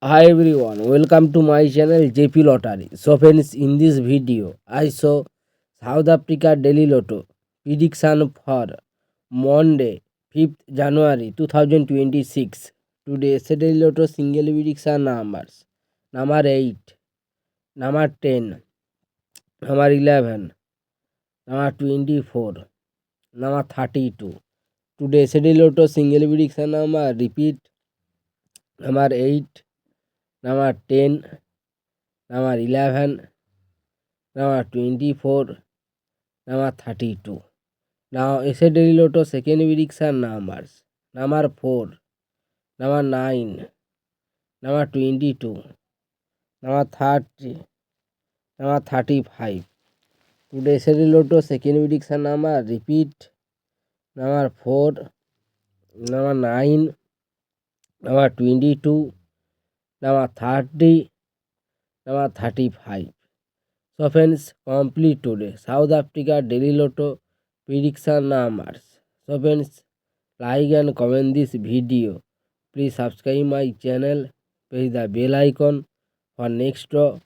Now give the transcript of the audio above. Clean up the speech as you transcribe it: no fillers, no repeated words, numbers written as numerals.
Hi everyone, welcome to my channel JP Lottery. So friends, in this video, I saw South Africa Daily Lotto prediction for Monday, 5th January 2026. Today, Daily Lotto single prediction numbers: number 8, number 10, number 11, number 24, number 32. Today, Daily Lotto single prediction number: repeat, number 8, number 10, number 11, number 24, number 32. Now Daily Lotto second prediction numbers: number 4, number 9, number 22, number 30, number 35. Today Daily Lotto second prediction number: repeat, number 4, number 9, number 22, number 30, number 35. So friends, complete today South Africa Daily Lotto prediction numbers. So friends, like and comment this video. Please subscribe my channel. Press the bell icon for next draw.